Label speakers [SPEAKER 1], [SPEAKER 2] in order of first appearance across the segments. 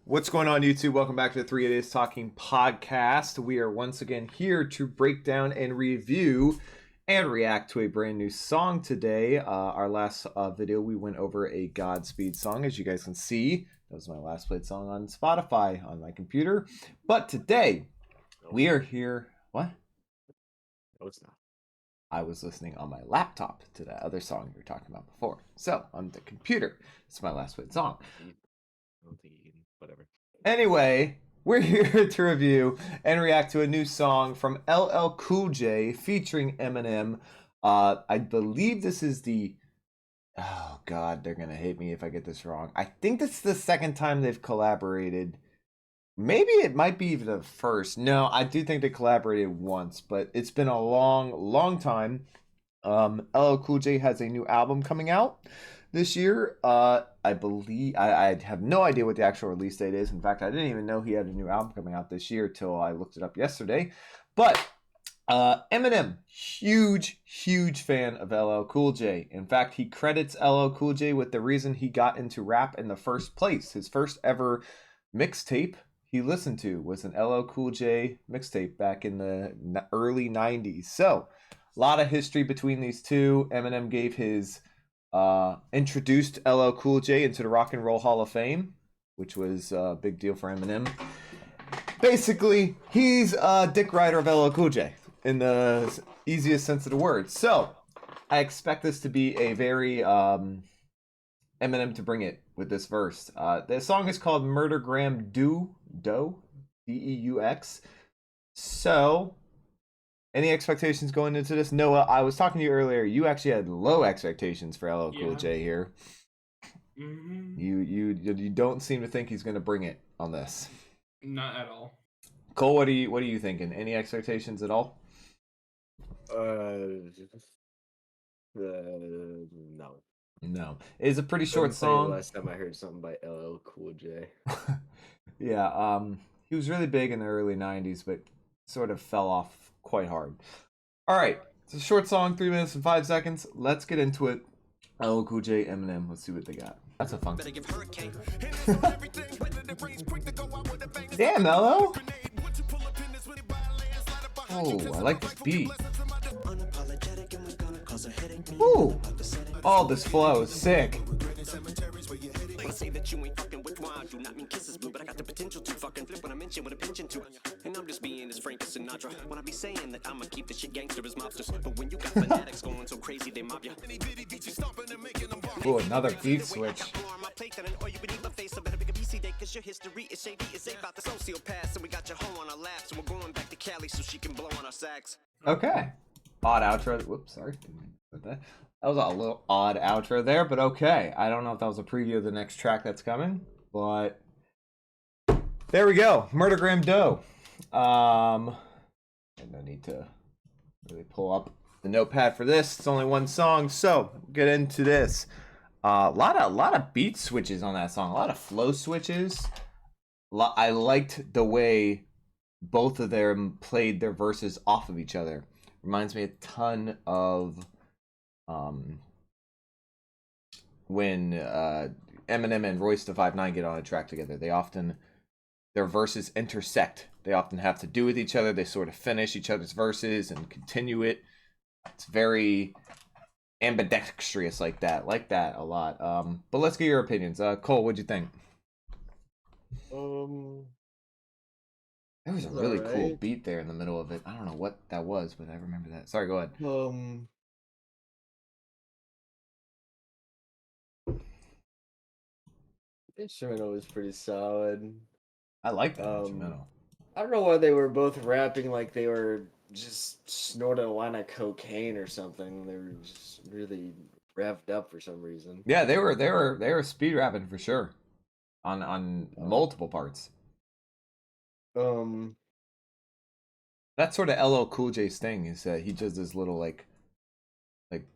[SPEAKER 1] What's going on, YouTube? Welcome back to the 3 Idiots Talking podcast. We are once again here to break down and review and react to a brand new song today. Our last video, we went over a Godspeed song. As you guys can see, that was my last played song on Spotify on my computer. But today, we are here. What?
[SPEAKER 2] No, it's not.
[SPEAKER 1] I was listening on my laptop to that other song you were talking about before. So, on the computer, it's my last played song.
[SPEAKER 2] I don't think you can, whatever.
[SPEAKER 1] Anyway, we're here to review and react to a new song from LL Cool J featuring Eminem. I believe this is the... Oh, God, they're going to hate me if I get this wrong. I think this is the second time they've collaborated. Maybe it might be even the first. No, I do think they collaborated once, but it's been a long, long time. LL Cool J has a new album coming out this year. I believe I have no idea what the actual release date is. In fact, I didn't even know he had a new album coming out this year till I looked it up yesterday. But Eminem, huge fan of LL Cool J. In fact, he credits LL Cool J with the reason he got into rap in the first place. His first ever mixtape he listened to was an LL Cool J mixtape back in the early 90s. So, a lot of history between these two. Eminem gave his introduced LL Cool J into the Rock and Roll Hall of Fame, which was a big deal for Eminem. Basically, he's a dick rider of LL Cool J in the easiest sense of the word. So, I expect this to be a very Eminem to bring it with this verse. The song is called Murdegram Deux, D-E-U-X. So, any expectations going into this? Noah, I was talking to you earlier. You actually had low expectations for LL Cool J here.
[SPEAKER 3] Mm-hmm.
[SPEAKER 1] You don't seem to think he's going to bring it on this.
[SPEAKER 3] Not at all.
[SPEAKER 1] Cole, what are you thinking? Any expectations at all?
[SPEAKER 2] No.
[SPEAKER 1] No. It's a pretty short song.
[SPEAKER 2] Last time I heard something by LL Cool J.
[SPEAKER 1] Yeah, he was really big in the early 90s, but sort of fell off quite hard. All right, it's a short song, 3 minutes and 5 seconds. Let's get into it. LL Cool J, Eminem. Let's see what they got. That's a fun. Damn, LL. Oh, I like this beat. Ooh. Oh, this flow is sick.
[SPEAKER 4] Say that you ain't fucking with wine, do not mean kisses, boo, but I got the potential to fucking flip when I mention with a pension to. And I'm just being as frank as Sinatra when I be saying that I'ma keep the shit gangster as mobsters. But when you got fanatics going so crazy, they mob ya.
[SPEAKER 1] Ooh, another beat switch.
[SPEAKER 4] Your history is shady, it's about the sociopath. And we got your hoe on our laps, and we're going back to Cali so she can blow on our sax.
[SPEAKER 1] Okay. Odd outro. Whoops, sorry. Didn't put that. That was a little odd outro there, but okay. I don't know if that was a preview of the next track that's coming, but there we go. Murdegram Deux. And no need to really pull up the notepad for this. It's only one song, so get into this. A lot of beat switches on that song. A lot of flow switches. I liked the way both of them played their verses off of each other. Reminds me a ton of when Eminem and Royce da 5'9" get on a track together. Their verses intersect. They often have to do with each other. They sort of finish each other's verses and continue it. It's very ambidextrous like that a lot. But let's get your opinions. Cole, what'd you think? There was a really cool beat there in the middle of it. I don't know what that was, but I remember that. Sorry, go ahead.
[SPEAKER 2] Instrumental was pretty solid.
[SPEAKER 1] I like that instrumental.
[SPEAKER 2] I don't know why they were both rapping like they were just snorting a line of cocaine or something. They were just really revved up for some reason.
[SPEAKER 1] Yeah, they were speed rapping for sure, on multiple parts. That's sort of LL Cool J's thing, is that he does this little like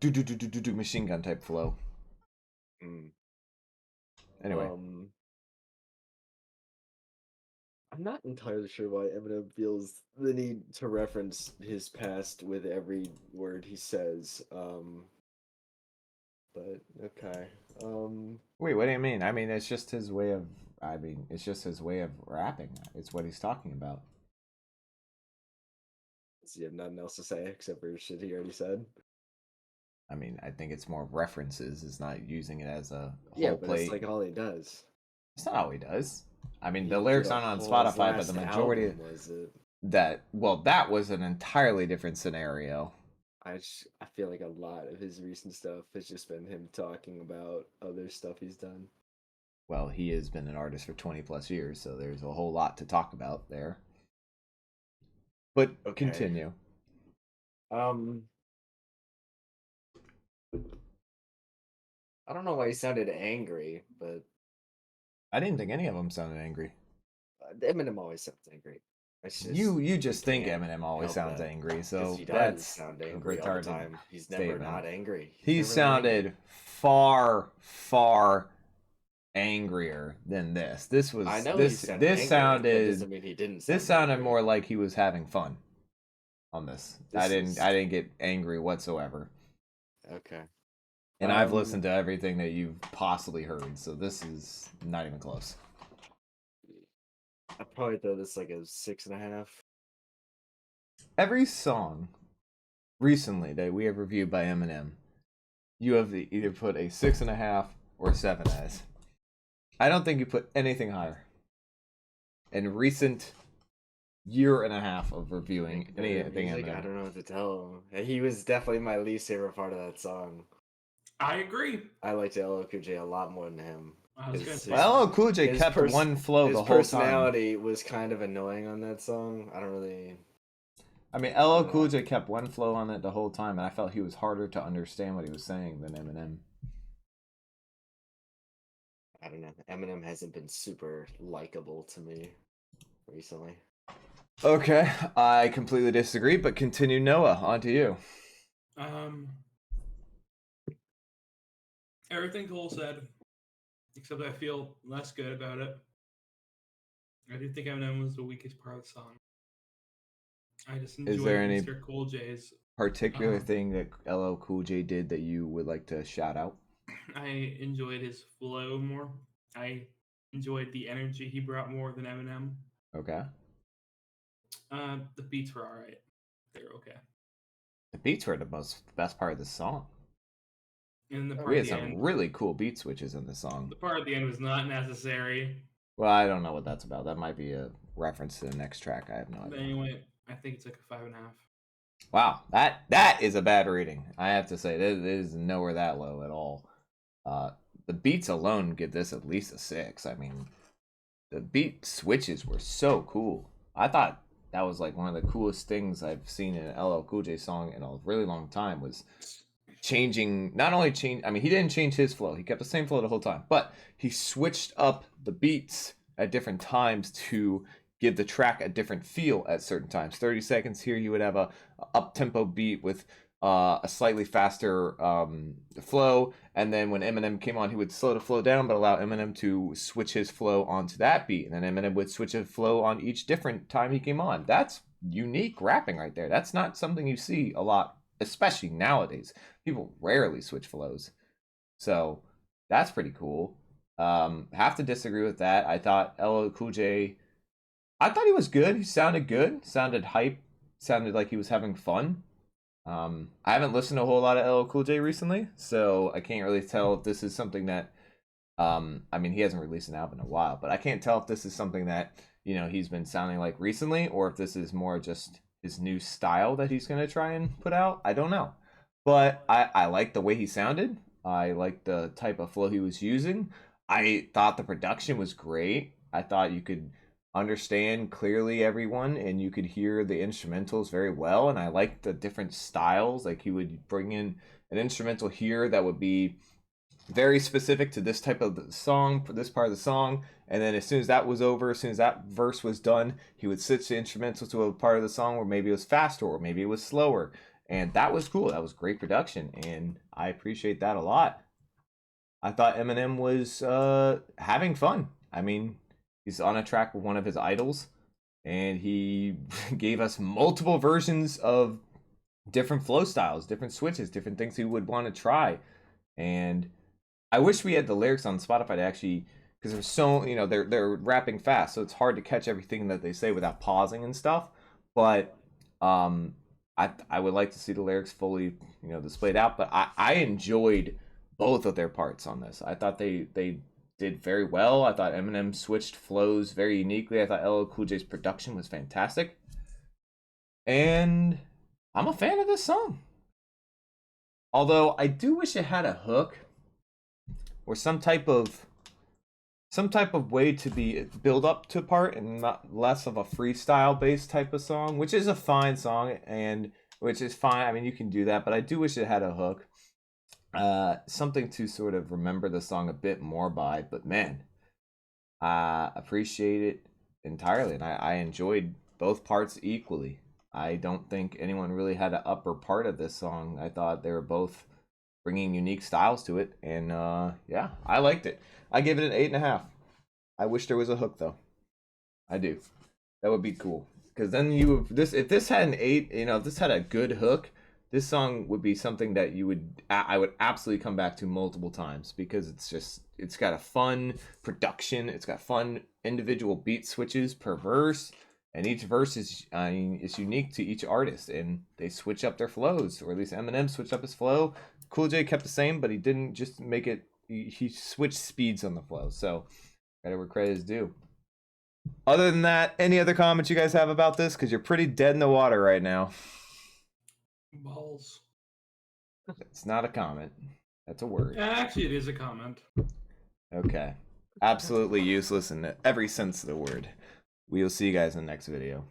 [SPEAKER 1] do machine gun type flow. Anyway,
[SPEAKER 2] I'm not entirely sure why Eminem feels the need to reference his past with every word he says. But okay.
[SPEAKER 1] Wait, what do you mean? I mean, it's just his way of I mean, it's just his way of rapping. It's what he's talking about.
[SPEAKER 2] Does he have nothing else to say except for shit he already said?
[SPEAKER 1] I mean, I think it's more references. It's not using it as a
[SPEAKER 2] Yeah,
[SPEAKER 1] whole
[SPEAKER 2] but
[SPEAKER 1] play.
[SPEAKER 2] it's like all he does.
[SPEAKER 1] It's not all he does. I mean,
[SPEAKER 2] He
[SPEAKER 1] the
[SPEAKER 2] did
[SPEAKER 1] lyrics
[SPEAKER 2] a
[SPEAKER 1] aren't on
[SPEAKER 2] whole- his
[SPEAKER 1] Spotify, but
[SPEAKER 2] last
[SPEAKER 1] the majority
[SPEAKER 2] album was it.
[SPEAKER 1] that was an entirely different scenario.
[SPEAKER 2] I feel like a lot of his recent stuff has just been him talking about other stuff he's done.
[SPEAKER 1] Well, he has been an artist for 20 plus years, so there's a whole lot to talk about there. But
[SPEAKER 2] Okay.
[SPEAKER 1] continue.
[SPEAKER 2] I don't know why he sounded angry, but
[SPEAKER 1] I didn't think any of them sounded angry.
[SPEAKER 2] Eminem always sounds angry. It's just,
[SPEAKER 1] You just think
[SPEAKER 2] can't
[SPEAKER 1] Eminem always
[SPEAKER 2] help
[SPEAKER 1] sounds
[SPEAKER 2] that.
[SPEAKER 1] angry,
[SPEAKER 2] 'Cause
[SPEAKER 1] so
[SPEAKER 2] he does
[SPEAKER 1] that's
[SPEAKER 2] sound
[SPEAKER 1] a
[SPEAKER 2] angry all the
[SPEAKER 1] retarded
[SPEAKER 2] time. He's never
[SPEAKER 1] statement.
[SPEAKER 2] not angry.
[SPEAKER 1] He
[SPEAKER 2] He's never
[SPEAKER 1] sounded
[SPEAKER 2] angry.
[SPEAKER 1] far, far angrier than this. This was
[SPEAKER 2] I know
[SPEAKER 1] this
[SPEAKER 2] he sounded
[SPEAKER 1] this
[SPEAKER 2] angry, but that
[SPEAKER 1] sounded
[SPEAKER 2] doesn't mean he didn't.
[SPEAKER 1] this
[SPEAKER 2] sound
[SPEAKER 1] sounded
[SPEAKER 2] angry.
[SPEAKER 1] more like he was having fun on this. I
[SPEAKER 2] This is-
[SPEAKER 1] didn't get angry whatsoever.
[SPEAKER 2] Okay.
[SPEAKER 1] And I've listened to everything that you've possibly heard, so this is not even close.
[SPEAKER 2] I'd probably throw this like a 6.5.
[SPEAKER 1] Every song recently that we have reviewed by Eminem, you have either put a 6.5 or 7 as. I don't think you put anything higher. In recent year and a half of reviewing anything
[SPEAKER 2] Music, I
[SPEAKER 1] Eminem.
[SPEAKER 2] don't know what to tell him. He was definitely my least favorite part of that song.
[SPEAKER 3] I agree.
[SPEAKER 2] I liked LL Cool J a lot more than him.
[SPEAKER 3] I was gonna
[SPEAKER 2] His-
[SPEAKER 3] say.
[SPEAKER 1] Well, LL Cool J
[SPEAKER 2] his
[SPEAKER 1] kept one flow
[SPEAKER 2] his
[SPEAKER 1] the whole time.
[SPEAKER 2] personality was kind of annoying on that song. I don't really.
[SPEAKER 1] I mean, LL Cool J kept one flow on it the whole time, and I felt he was harder to understand what he was saying than Eminem.
[SPEAKER 2] I don't know. Eminem hasn't been super likable to me recently.
[SPEAKER 1] Okay, I completely disagree, but continue, Noah. On to you.
[SPEAKER 3] Everything Cole said, except I feel less good about it. I do think Eminem was the weakest part of the song. I just enjoyed
[SPEAKER 1] there any
[SPEAKER 3] Mr. Cool J's.
[SPEAKER 1] Particular thing that LL Cool J did that you would like to shout out?
[SPEAKER 3] I enjoyed his flow more. I enjoyed the energy he brought more than Eminem.
[SPEAKER 1] Okay.
[SPEAKER 3] The beats were alright. They were okay.
[SPEAKER 1] The beats were the best part of the song.
[SPEAKER 3] And the part
[SPEAKER 1] We
[SPEAKER 3] at
[SPEAKER 1] had
[SPEAKER 3] the
[SPEAKER 1] some
[SPEAKER 3] end,
[SPEAKER 1] really cool beat switches in the song.
[SPEAKER 3] the part at the end was not necessary.
[SPEAKER 1] Well, I don't know what that's about. That might be a reference to the next track. I have no
[SPEAKER 3] But
[SPEAKER 1] idea.
[SPEAKER 3] anyway, I think it's like a 5.5.
[SPEAKER 1] Wow, that is a bad rating. I have to say, it is nowhere that low at all. The beats alone give this at least a 6. I mean, the beat switches were so cool. I thought that was like one of the coolest things I've seen in an LL Cool J song in a really long time, was changing, not only change, I mean, he didn't change his flow. He kept the same flow the whole time, but he switched up the beats at different times to give the track a different feel at certain times. 30 seconds here, he would have a up-tempo beat with a slightly faster flow, and then when Eminem came on, he would slow the flow down but allow Eminem to switch his flow onto that beat, and then Eminem would switch his flow on each different time he came on. That's unique rapping right there. That's not something you see a lot, especially nowadays. People rarely switch flows, so that's pretty cool. Have to disagree with that. I thought LL Cool J, I thought he was good. He sounded good, sounded hype, sounded like he was having fun. I haven't listened to a whole lot of LL Cool J recently, so I can't really tell if this is something that, I mean, he hasn't released an album in a while, but I can't tell if this is something that, you know, he's been sounding like recently, or if this is more just his new style that he's going to try and put out. I don't know. But I like the way he sounded. I like the type of flow he was using. I thought the production was great. I thought you could understand clearly everyone, and you could hear the instrumentals very well, and I liked the different styles. Like, he would bring in an instrumental here that would be very specific to this type of the song, for this part of the song, and then as soon as that was over, as soon as that verse was done, he would switch the instrumental to a part of the song where maybe it was faster or maybe it was slower, and that was cool. That was great production, and I appreciate that a lot. I thought Eminem was having fun. I mean, he's on a track with one of his idols, and he gave us multiple versions of different flow styles, different switches, different things he would want to try. And I wish we had the lyrics on Spotify to actually because there's so, you know, they're rapping fast, so it's hard to catch everything that they say without pausing and stuff. But I would like to see the lyrics fully, you know, displayed out. But I enjoyed both of their parts on this. I thought they did very well. I thought Eminem switched flows very uniquely. I thought LL Cool J's production was fantastic, and I'm a fan of this song. Although I do wish it had a hook or some type of way to be build up to part and not less of a freestyle based type of song, which is a fine song and which is fine. I mean, you can do that, but I do wish it had a hook. Something to sort of remember the song a bit more by, but man, I appreciate it entirely, and I enjoyed both parts equally. I don't think anyone really had an upper part of this song. I thought they were both bringing unique styles to it, and yeah, I liked it. I gave it an 8.5. I wish there was a hook though. I do. That would be cool, because then if this had an 8, you know, if this had a good hook, this song would be something that I would absolutely come back to multiple times, because it's got a fun production, it's got fun individual beat switches per verse, and each verse is unique to each artist, and they switch up their flows, or at least Eminem switched up his flow. Cool J kept the same, but he didn't just make it. He switched speeds on the flow, so gotta where credit is due. Other than that, any other comments you guys have about this? Because you're pretty dead in the water right now.
[SPEAKER 3] Balls.
[SPEAKER 1] It's not a comment. That's a word.
[SPEAKER 3] Actually, it is a comment.
[SPEAKER 1] Okay. Absolutely useless in every sense of the word. We'll see you guys in the next video.